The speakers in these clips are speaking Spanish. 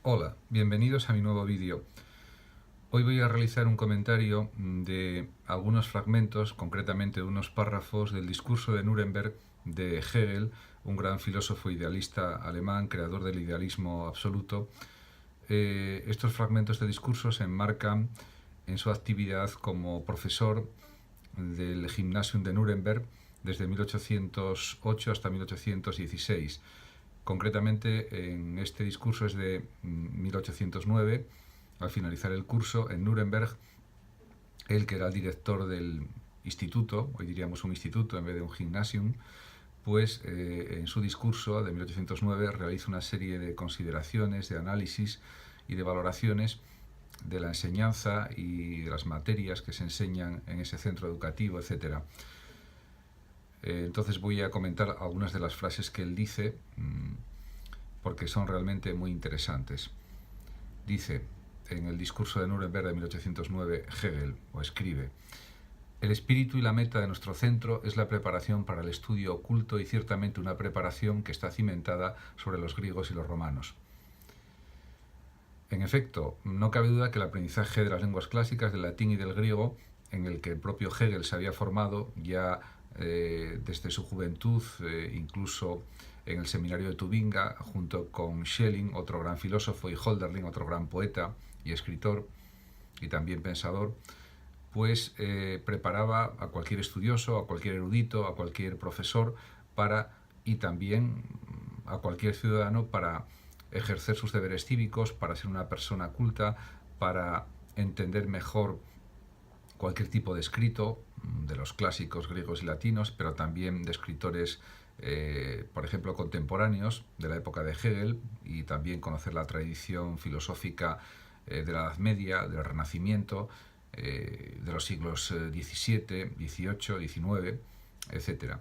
Hola, bienvenidos a mi nuevo vídeo. Hoy voy a realizar un comentario de algunos fragmentos, concretamente de unos párrafos del discurso de Nuremberg de Hegel, un gran filósofo idealista alemán, creador del idealismo absoluto. Estos fragmentos de discurso se enmarcan en su actividad como profesor del Gymnasium de Nuremberg desde 1808 hasta 1816. Concretamente, en este discurso es de 1809. Al finalizar el curso en Nuremberg, él, que era el director del instituto, hoy diríamos un instituto en vez de un gymnasium, pues en su discurso de 1809 realiza una serie de consideraciones, de análisis y de valoraciones de la enseñanza y de las materias que se enseñan en ese centro educativo, etc. Entonces voy a comentar algunas de las frases que él dice, porque son realmente muy interesantes. Dice en el discurso de Nuremberg de 1809 Hegel, o escribe: el espíritu y la meta de nuestro centro es la preparación para el estudio oculto y ciertamente una preparación que está cimentada sobre los griegos y los romanos. En efecto, no cabe duda que el aprendizaje de las lenguas clásicas, del latín y del griego, en el que el propio Hegel se había formado ya desde su juventud, incluso en el seminario de Tubinga, junto con Schelling, otro gran filósofo, y Hölderlin, otro gran poeta y escritor y también pensador, pues preparaba a cualquier estudioso, a cualquier erudito, a cualquier profesor y también a cualquier ciudadano para ejercer sus deberes cívicos, para ser una persona culta, para entender mejor cualquier tipo de escrito, de los clásicos griegos y latinos, pero también de escritores, por ejemplo, contemporáneos de la época de Hegel, y también conocer la tradición filosófica de la Edad Media, del Renacimiento, de los siglos XVII, XVIII, XIX, etc.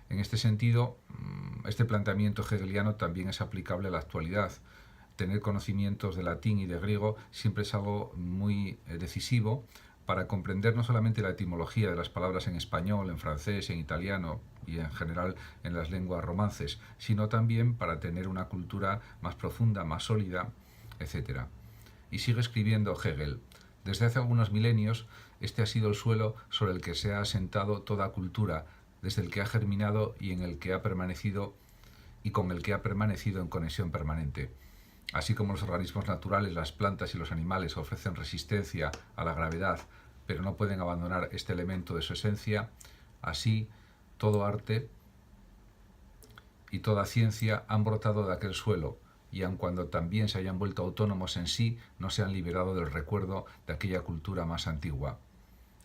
En este sentido, este planteamiento hegeliano también es aplicable a la actualidad. Tener conocimientos de latín y de griego siempre es algo muy decisivo para comprender no solamente la etimología de las palabras en español, en francés, en italiano y en general en las lenguas romances, sino también para tener una cultura más profunda, más sólida, etc. Y sigue escribiendo Hegel: desde hace algunos milenios, este ha sido el suelo sobre el que se ha asentado toda cultura, desde el que ha germinado y en el que ha permanecido y con el que ha permanecido en conexión permanente. Así como los organismos naturales, las plantas y los animales ofrecen resistencia a la gravedad, pero no pueden abandonar este elemento de su esencia, así todo arte y toda ciencia han brotado de aquel suelo, y aun cuando también se hayan vuelto autónomos en sí, no se han liberado del recuerdo de aquella cultura más antigua.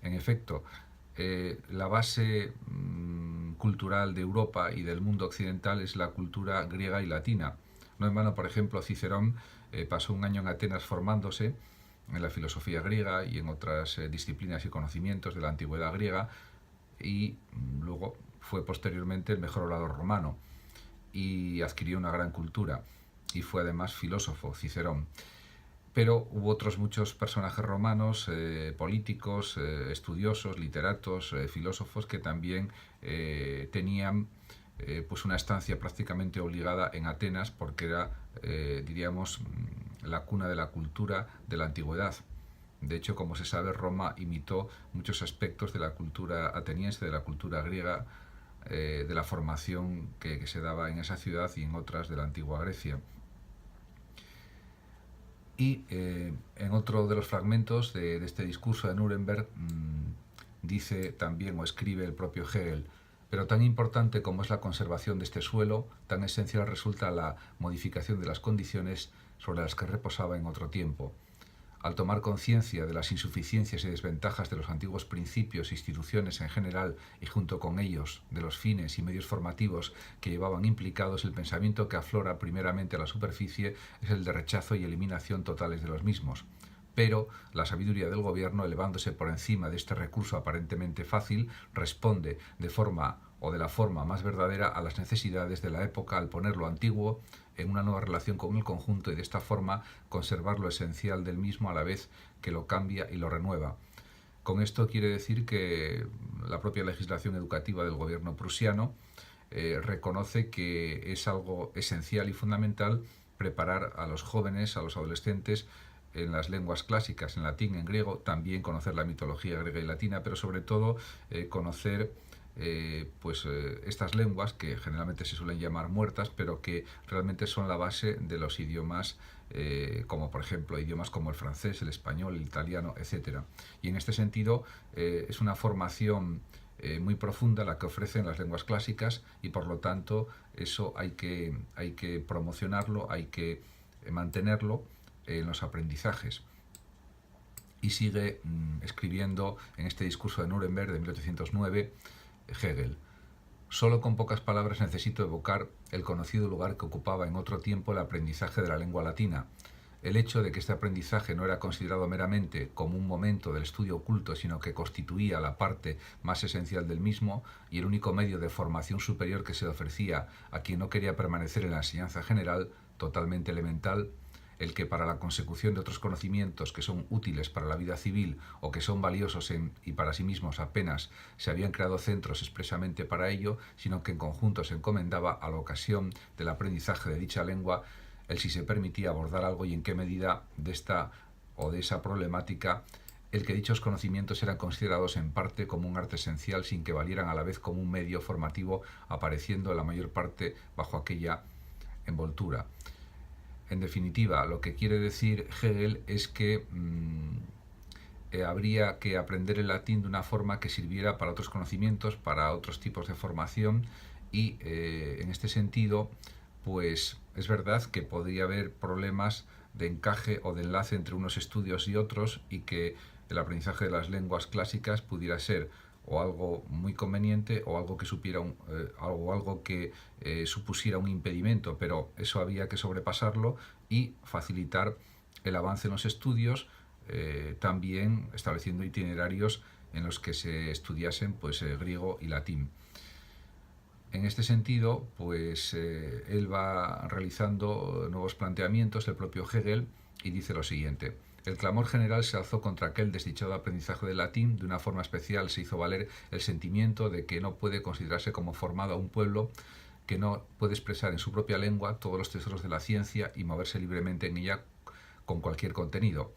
En efecto, la base cultural de Europa y del mundo occidental es la cultura griega y latina. No en vano, por ejemplo, Cicerón pasó un año en Atenas formándose en la filosofía griega y en otras disciplinas y conocimientos de la antigüedad griega, y luego fue posteriormente el mejor orador romano y adquirió una gran cultura, y fue además filósofo, Cicerón. Pero hubo otros muchos personajes romanos, políticos, estudiosos, literatos, filósofos, que también tenían pues una estancia prácticamente obligada en Atenas, porque era, diríamos, la cuna de la cultura de la antigüedad. De hecho, como se sabe, Roma imitó muchos aspectos de la cultura ateniense, de la cultura griega, de la formación que se daba en esa ciudad y en otras de la antigua Grecia. Y en otro de los fragmentos de este discurso de Nuremberg dice también, o escribe el propio Hegel: pero tan importante como es la conservación de este suelo, tan esencial resulta la modificación de las condiciones sobre las que reposaba en otro tiempo. Al tomar conciencia de las insuficiencias y desventajas de los antiguos principios e instituciones en general, y junto con ellos de los fines y medios formativos que llevaban implicados, el pensamiento que aflora primeramente a la superficie es el de rechazo y eliminación totales de los mismos. Pero la sabiduría del gobierno, elevándose por encima de este recurso aparentemente fácil, responde de la forma más verdadera a las necesidades de la época al poner lo antiguo en una nueva relación con el conjunto, y de esta forma conservar lo esencial del mismo a la vez que lo cambia y lo renueva. Con esto quiere decir que la propia legislación educativa del gobierno prusiano reconoce que es algo esencial y fundamental preparar a los jóvenes, a los adolescentes, en las lenguas clásicas, en latín, en griego, también conocer la mitología griega y latina, pero sobre todo conocer estas lenguas que generalmente se suelen llamar muertas, pero que realmente son la base de los idiomas, como por ejemplo idiomas como el francés, el español, el italiano, etcétera. Y en este sentido es una formación muy profunda la que ofrecen las lenguas clásicas, y por lo tanto eso hay que promocionarlo, hay que mantenerlo en los aprendizajes. Y sigue escribiendo en este discurso de Nuremberg de 1809 Hegel: solo con pocas palabras necesito evocar el conocido lugar que ocupaba en otro tiempo el aprendizaje de la lengua latina. El hecho de que este aprendizaje no era considerado meramente como un momento del estudio oculto, sino que constituía la parte más esencial del mismo y el único medio de formación superior que se ofrecía a quien no quería permanecer en la enseñanza general, totalmente elemental, el que para la consecución de otros conocimientos que son útiles para la vida civil o que son valiosos y para sí mismos apenas se habían creado centros expresamente para ello, sino que en conjunto se encomendaba a la ocasión del aprendizaje de dicha lengua el si se permitía abordar algo y en qué medida de esta o de esa problemática el que dichos conocimientos eran considerados en parte como un arte esencial sin que valieran a la vez como un medio formativo, apareciendo en la mayor parte bajo aquella envoltura. En definitiva, lo que quiere decir Hegel es que habría que aprender el latín de una forma que sirviera para otros conocimientos, para otros tipos de formación, y en este sentido, pues es verdad que podría haber problemas de encaje o de enlace entre unos estudios y otros, y que el aprendizaje de las lenguas clásicas pudiera ser o algo muy conveniente o algo que supusiera un impedimento, pero eso había que sobrepasarlo y facilitar el avance en los estudios, también estableciendo itinerarios en los que se estudiasen griego y latín. En este sentido, él va realizando nuevos planteamientos, el propio Hegel, y dice lo siguiente: el clamor general se alzó contra aquel desdichado aprendizaje del latín. De una forma especial se hizo valer el sentimiento de que no puede considerarse como formado a un pueblo que no puede expresar en su propia lengua todos los tesoros de la ciencia y moverse libremente en ella con cualquier contenido.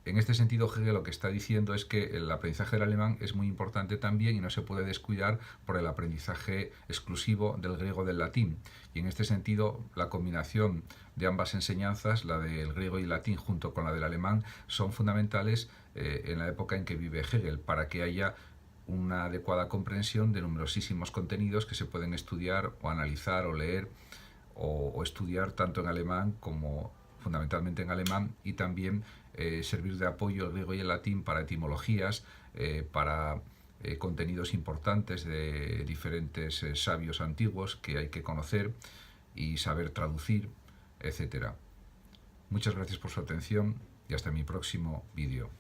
En este sentido, Hegel lo que está diciendo es que el aprendizaje del alemán es muy importante también y no se puede descuidar por el aprendizaje exclusivo del griego y del latín. Y en este sentido, la combinación de ambas enseñanzas, la del griego y el latín junto con la del alemán, son fundamentales en la época en que vive Hegel, para que haya una adecuada comprensión de numerosísimos contenidos que se pueden estudiar o analizar o leer o estudiar tanto en alemán como fundamentalmente en alemán, y también servir de apoyo el griego y el latín para etimologías, para contenidos importantes de diferentes sabios antiguos que hay que conocer y saber traducir, etc. Muchas gracias por su atención y hasta mi próximo vídeo.